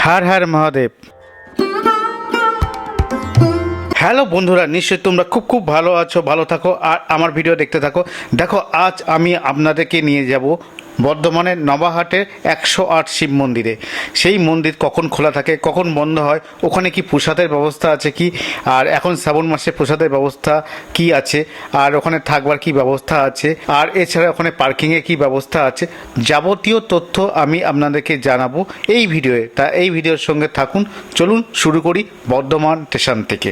Har Har Mahadev. Hello বন্ধুরা, নিশ্চয়ই তোমরা খুব ভালো আছো, ভালো থাকো আর আমার ভিডিও দেখতে থাকো। দেখো, আজ আমি আপনাদেরকে নিয়ে যাব বর্ধমানের নবাহাটের 108 শিব মন্দিরে। সেই মন্দির কখন খোলা থাকে, কখন বন্ধ হয়, ওখানে কি প্রসাদের ব্যবস্থা আছে কি, আর এখন শ্রাবণ মাসে প্রসাদের ব্যবস্থা কি আছে, আর ওখানে থাকবার কি ব্যবস্থা আছে, আর এছাড়া ওখানে পার্কিংয়ের কি ব্যবস্থা আছে, যাবতীয় তথ্য আমি আপনাদেরকে জানাবো এই ভিডিওয়ে। তা এই ভিডিওর সঙ্গে থাকুন। চলুন শুরু করি বর্ধমান স্টেশন থেকে।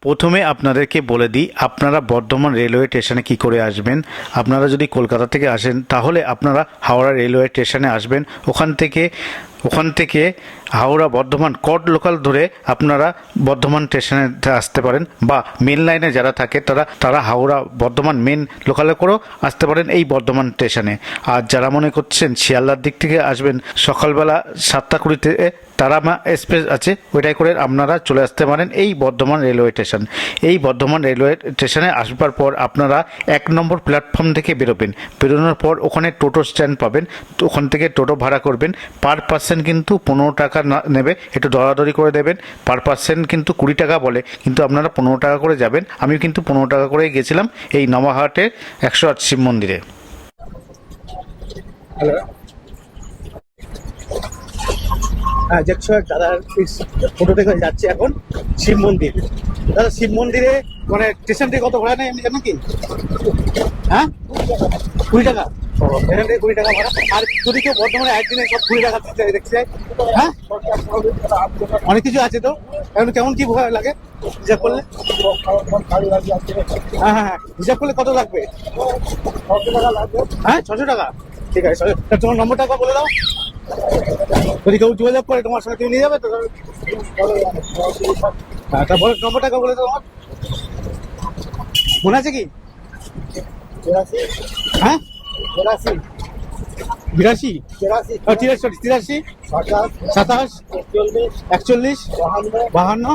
প্রথমে আপনাদেরকে বলে দিই, আপনারা বর্ধমান রেলওয়ে স্টেশনে কী করে আসবেন। আপনারা যদি কলকাতা থেকে আসেন তাহলে আপনারা হাওড়া রেলওয়ে স্টেশনে আসবেন। ওখান থেকে হাওড়া বর্ধমান কট লোকাল ধরে আপনারা বর্ধমান স্টেশনে আসতে পারেন, বা মেন লাইনে যারা থাকে তারা হাওড়া বর্ধমান মেন লোকালে করেও আসতে পারেন এই বর্ধমান স্টেশনে। আর যারা মনে করছেন শিয়ালদার দিক থেকে আসবেন, সকালবেলা 7:20 তারামা এক্সপ্রেস আছে, ওইটাই করে আপনারা চলে আসতে পারেন এই বর্ধমান রেলওয়ে স্টেশন। এই বর্ধমান রেলওয়ে স্টেশনে আসবার পর আপনারা 1 নম্বর প্ল্যাটফর্ম থেকে বেরোনোর পর ওখানে টোটো স্ট্যান্ড পাবেন। তো ওখান থেকে টোটো ভাড়া করবেন। পার পার্সন কিন্তু 15 টাকা নেবে, একটু দরাদরি করে দেবেন। পার পার্সন কিন্তু 20 টাকা বলে, কিন্তু আপনারা 15 টাকা করে যাবেন। আমি কিন্তু 15 টাকা করেই গেছিলাম এই নবাহাটের 108 শিব মন্দিরে। হ্যাঁ, দেখছো দাদা ফটো দেখে যাচ্ছে এখন শিব মন্দির। দাদা, শিব মন্দিরে মানে স্টেশন থেকে কত ভাড়া নেয় এমনি জানো কি? হ্যাঁ, 20 টাকা। এখান থেকে 20 টাকা ভাড়া। আর যদি কেউ বর্ধমানে একদিনে সব 20 টাকা দেখতে যায়, হ্যাঁ অনেক কিছু আছে। তো এখন কেমন কি ভয় লাগে রিজার্ভ করলে? হ্যাঁ হ্যাঁ হ্যাঁ, রিজার্ভ করলে কত লাগবে? 600 টাকা লাগবে। হ্যাঁ, 600 টাকা। ঠিক আছে, তোমার নম্বরটা বলে দাও। যদি কেউ যোগাযোগ করে তোমার সঙ্গে, কেউ নিয়ে যাবে তো? তারপরে নম্বরটা বলে দাও। মনে আছে কি? হ্যাঁ, 82 83 27 41 52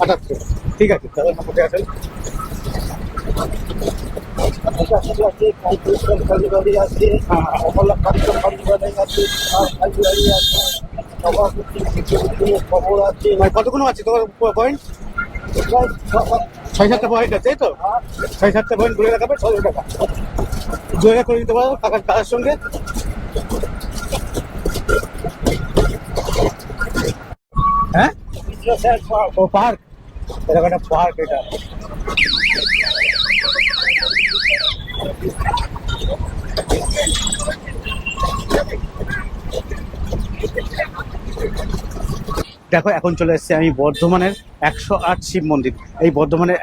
78। ঠিক আছে, তাহলে নম্বরটা আছে। কতক্ষণ আছে তোমার পয়েন্ট? 6-7টা পয়েন্ট আছে, তো 6-7টা পয়েন্ট ঘুরে রাখাবে। 600 টাকা যোগা করে দিতে পারো কাকার সঙ্গে। হ্যাঁ, ও পার্ক, এরকম একটা পার্ক এটা। দেখো, এখন চলে এসেছি আমি বর্ধমানের 108 শিব মন্দির। এই বর্ধমানের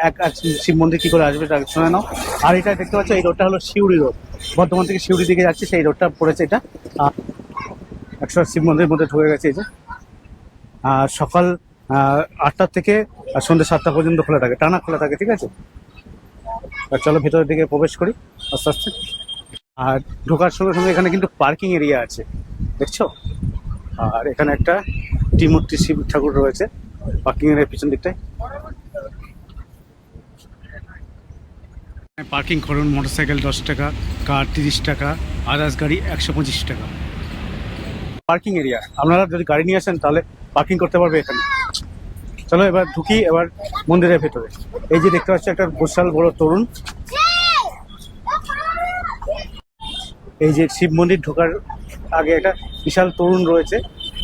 শিব মন্দির কী করে আসবে তা শুনে নাও। আর এটা দেখতে পাচ্ছ, এই রোডটা হলো শিউড়ি রোড। বর্ধমান থেকে শিউড়ি দিকে যাচ্ছে, সেই রোডটা পড়েছে এটা। 108 শিব মন্দিরের মধ্যে ঢুকে গেছে এই যে। সকাল 8টা থেকে সন্ধ্যে 7টা পর্যন্ত খোলা থাকে, টানা খোলা থাকে। ঠিক আছে, চলো ভেতরের দিকে প্রবেশ করি আস্তে আস্তে। আর ঢোকার সঙ্গে সঙ্গে এখানে কিন্তু পার্কিং এরিয়া আছে, দেখছো। আর এখানে একটা ত্রিমূর্তি শিব ঠাকুর রয়েছে পার্কিং এর পিছন দিকটায়। পার্কিং করুন, মোটরসাইকেল 10 টাকা, কার 30 টাকা, আদার্স গাড়ি 125 টাকা। পার্কিং এরিয়া, আপনারা যদি গাড়ি নিয়ে আসেন তাহলে পার্কিং করতে পারবে এখানে। চলো এবার ঢুকি এবার মন্দিরের ভেতরে। এই যে দেখতে পাচ্ছি একটা বিশাল বড় তরুণ। এই যে শিব মন্দির ঢোকার আগে একটা বিশাল তরুণ রয়েছে।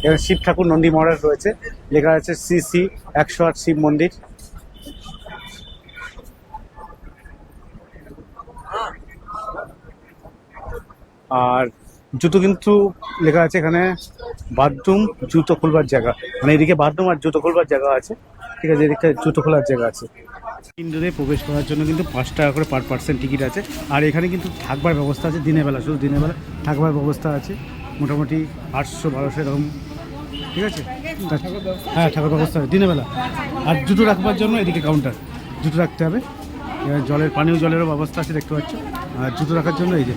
এখানে শিব ঠাকুর, নন্দী মহারাজ রয়েছে, লেখা আছে শ্রী 108 শিব মন্দির। আর জুতো কিন্তু লেখা আছে এখানে, বাথরুম, জুতো খুলবার জায়গা। মানে এদিকে বাথরুম আর জুতো খুলবার জায়গা আছে। ঠিক আছে, এদিকে জুতো খোলার জায়গা আছে। ইন্ডোরে প্রবেশ করার জন্য কিন্তু 5 টাকা করে পার পার্সন টিকিট আছে। আর এখানে কিন্তু থাকবার ব্যবস্থা আছে দিনের বেলা, শুধু দিনের বেলা থাকবার ব্যবস্থা আছে। মোটামুটি 800-1200 এরকম। ঠিক আছে, হ্যাঁ থাকার ব্যবস্থা আছে দিনের বেলা। আর জুতো রাখবার জন্য এদিকে কাউন্টার, জুতো রাখতে হবে। পানীয় জলেরও ব্যবস্থা আছে দেখতে পাচ্ছ। আর জুতো রাখার জন্য এই যে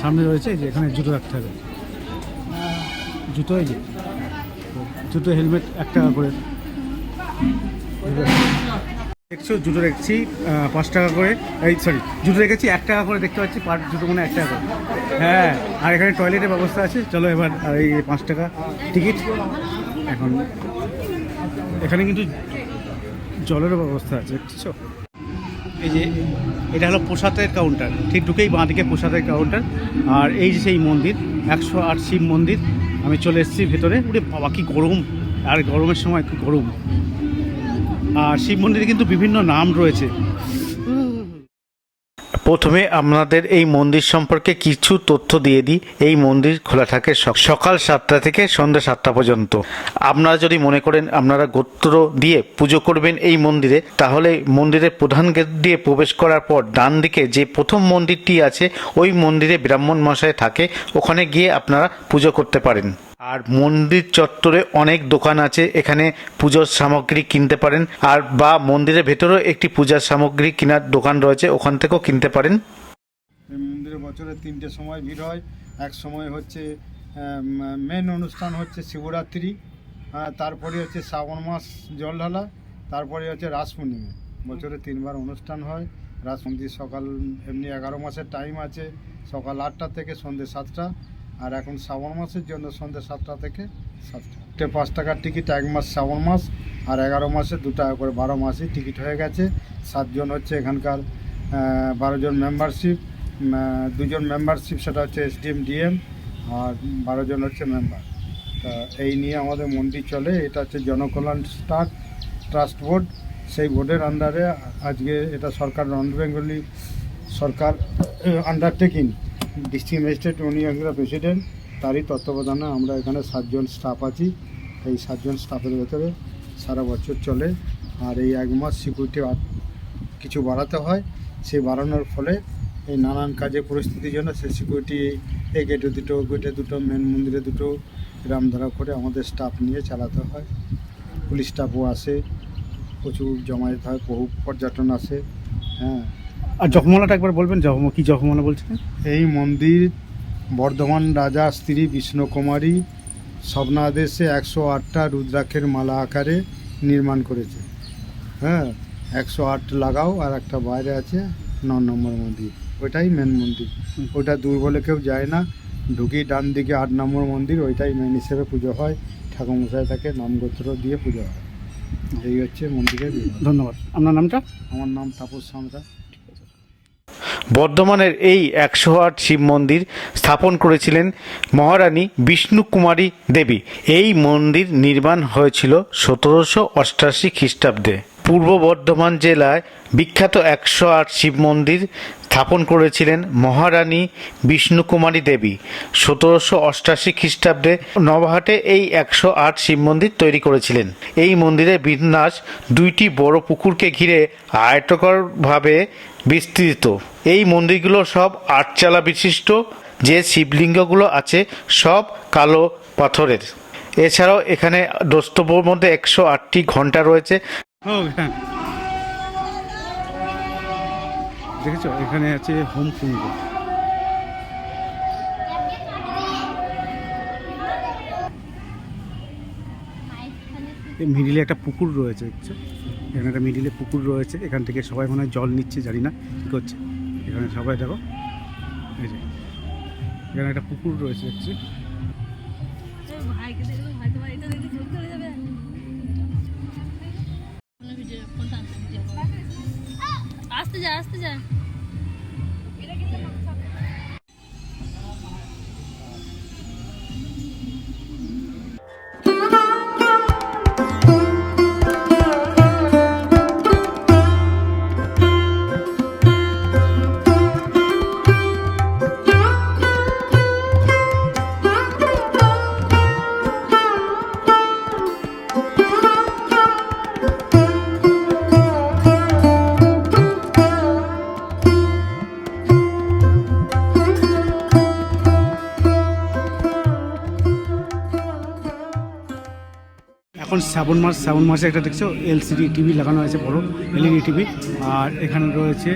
সামনে রয়েছে, এই যে এখানে জুতো রাখতে হবে। জুতো, এই যে জুতো, হেলমেট 1 টাকা করে। দেখছো জুতো রেখেছি 5 টাকা করে, এই সরি জুতো রেখেছি 1 টাকা করে, দেখতে পাচ্ছি পার জুতো মানে 1 টাকা করে। হ্যাঁ, আর এখানে টয়লেটের ব্যবস্থা আছে। চলো এবার, আর এই 5 টাকা টিকিট। এখন এখানে কিন্তু জলেরও ব্যবস্থা আছে, দেখছো। এই যে এটা হলো প্রসাদের কাউন্টার, ঠিক ঢুকেই বাঁ দিকে প্রসাদের কাউন্টার। আর এই যে সেই মন্দির 108 শিব মন্দির। আমি চলে এসেছি ভেতরে। উরে বাবা কি গরম, আর গরমের সময় কি গরম। আর শিব মন্দিরে কিন্তু বিভিন্ন নাম রয়েছে। প্রথমে আপনাদের এই মন্দির সম্পর্কে কিছু তথ্য দিয়ে দিই। এই মন্দির খোলা থাকে সকাল 7টা থেকে সন্ধ্যা 7টা পর্যন্ত। আপনারা যদি মনে করেন আপনারা গোত্র দিয়ে পুজো করবেন এই মন্দিরে, তাহলে মন্দিরের প্রধান গেট দিয়ে প্রবেশ করার পর ডান দিকে যে প্রথম মন্দিরটি আছে, ওই মন্দিরে ব্রাহ্মণ মশাই থাকে, ওখানে গিয়ে আপনারা পুজো করতে পারেন। আর মন্দির চত্বরে অনেক দোকান আছে, এখানে পুজোর সামগ্রী কিনতে পারেন। আর বা মন্দিরের ভেতরেও একটি পূজার সামগ্রী কেনার দোকান রয়েছে, ওখান থেকেও কিনতে পারেন। এই মন্দিরে বছরে 3টে সময় ভিড় হয়। এক সময় হচ্ছে মেন অনুষ্ঠান হচ্ছে শিবরাত্রি, তারপরে হচ্ছে শ্রাবণ মাস জল ঢালা, তারপরে হচ্ছে রাস পূর্ণিমা। বছরে 3বার অনুষ্ঠান হয়। রাস মন্দির সকাল এমনি 11 মাসের টাইম আছে, সকাল 8টা থেকে সন্ধ্যে 7টা। আর এখন শ্রাবণ মাসের জন্য সন্ধ্যে 7টা থেকে 7টা। 5 টাকার টিকিট 1 মাস শ্রাবণ মাস, আর 11 মাসে 2 টাকা করে 12 মাসই টিকিট হয়ে গেছে। 7 জন হচ্ছে এখানকার 12 জন মেম্বারশিপ, 2 জন মেম্বারশিপ সেটা হচ্ছে SDM DM, আর 12 জন হচ্ছে মেম্বার। তা এই নিয়ে আমাদের মন্দির চলে। এটা হচ্ছে জনকল্যাণ ট্রাস্ট বোর্ড, সেই বোর্ডের আন্ডারে আজকে এটা সরকার, নর্থ বেঙ্গলি সরকার আন্ডারটেকিং। ডিস্ট্রিক্ট ম্যাজিস্ট্রেট উনি একজন প্রেসিডেন্ট, তারই তত্ত্বাবধানে আমরা এখানে 7 জন স্টাফ আছি। এই 7 জন স্টাফের ভেতরে সারা বছর চলে। আর এই 1 মাস সিকিউরিটি কিছু বাড়াতে হয়, সেই বাড়ানোর ফলে এই নানান কাজে পরিস্থিতির জন্য সেই সিকিউরিটি এই গেটে 2টো, গেটে 2টো, মেন মন্দিরে 2টো, গ্রামধারা করে আমাদের স্টাফ নিয়ে চালাতে হয়। পুলিশ স্টাফও আসে, প্রচুর জমায়েত হয়, বহু পর্যটন আসে। হ্যাঁ, আর জখমালাটা একবার বলবেন, কি জখমালা বলছেন? এই মন্দির বর্ধমান রাজা স্ত্রী বিষ্ণুকুমারী স্বপ্নাদেশে 108টা রুদ্রাক্ষের মালা আকারে নির্মাণ করেছে। হ্যাঁ, 108 লাগাও, আর একটা বাইরে আছে 9 নম্বর মন্দির, ওইটাই মেন মন্দির। ওইটা দূর বলে কেউ যায় না, ঢুকি ডান দিকে 8 নম্বর মন্দির, ওইটাই মেন হিসেবে পুজো হয়। ঠাকুরমশাই তাকে নামগোত্র দিয়ে পুজো হয়। এই হচ্ছে মন্দিরের বিধান। ধন্যবাদ। আপনার নামটা? আমার নাম তাপস সাঁতরা। বর্ধমানের এই 108 শিব মন্দির স্থাপন করেছিলেন মহারানী বিষ্ণুকুমারী দেবী। এই মন্দির নির্মাণ হয়েছিল 1788 খ্রিস্টাব্দে। পূর্ব বর্ধমান জেলায় বিখ্যাত 108 শিব মন্দির স্থাপন করেছিলেন মহারানী বিষ্ণুকুমারী দেবী 1788 খ্রিস্টাব্দে। নবাহাটে এই 108 শিব মন্দির তৈরি করেছিলেন। এই মন্দিরের বিন্যাস 2টি বড় পুকুরকে ঘিরে আয়তাকারভাবে বিস্তৃত। এই মন্দিরগুলো সব 8 চালা বিশিষ্ট। যে শিবলিঙ্গগুলো আছে সব কালো পাথরের। এছাড়াও এখানে দ্রষ্টব্যের মধ্যে 108টি ঘন্টা রয়েছে। হ্যাঁ, দেখেছো এখানে আছে হোম কুণ্ড। মিডিলে একটা পুকুর রয়েছে, দেখছো এখানে একটা মিডিলে পুকুর রয়েছে। এখান থেকে সবাই মনে হয় জল নিচ্ছে, জানি না কী করছে। এখানে সবাই দেখো, এই যে এখানে একটা পুকুর রয়েছে, দেখছি। আসতে যা, আসতে যা। এখন শ্রাবণ মাসে একটা দেখছো LCD টিভি লাগানো আছে, বড় LED টিভি। আর এখানে রয়েছে,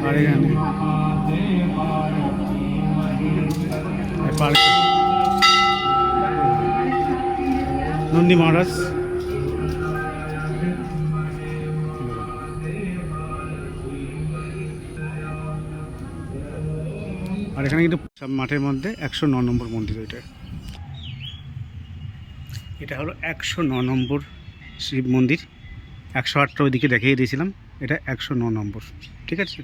আর এখানে নন্দী মহারাজ। আর এখানে কিন্তু মাঠের মধ্যে 109 নম্বর মন্দির এটা হলো 109 নম্বর শিব মন্দির। 108টা ওইদিকে দেখিয়ে দিয়েছিলাম, এটা 109 নম্বর। ঠিক আছে,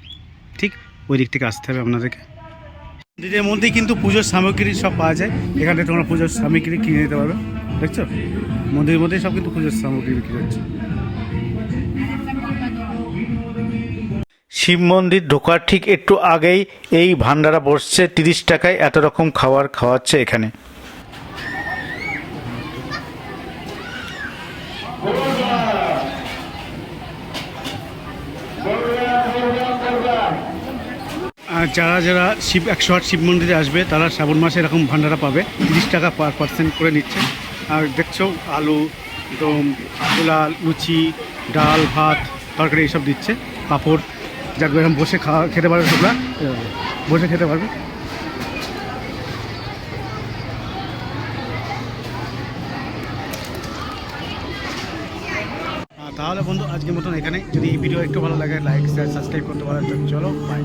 ঠিক ওই দিক থেকে আসতে হবে আপনাদেরকে। মন্দিরের মধ্যেই কিন্তু পুজোর সামগ্রী সব পাওয়া যায়, এখানে তোমরা পুজোর সামগ্রী কিনে নিতে পারবে। দেখছো, মন্দিরের মধ্যেই সব কিন্তু পুজোর সামগ্রী বিক্রি হচ্ছে। শিব মন্দির ঢোকার ঠিক একটু আগেই এই ভান্ডারা বসছে, 30 টাকায় এত রকম খাবার খাওয়াচ্ছে এখানে। আর যারা যারা 108 শিব মন্দিরে আসবে তারা শ্রাবণ মাসে এরকম ভান্ডারা পাবে, 30 টাকা পার পার্সেন্ট করে নিচ্ছে। আর দেখছো আলু, দম, ছোলা, লুচি, ডাল, ভাত, তরকারি এইসব দিচ্ছে, পাঁপড়। যাকে এরকম বসে খেতে পারবে, তোমরা বসে খেতে পারবে। তাহলে বন্ধু আজকের মতন এখানে। যদি এই ভিডিও একটু ভালো লাগে লাইক শেয়ার সাবস্ক্রাইব করতে পারেন। চলো বাই।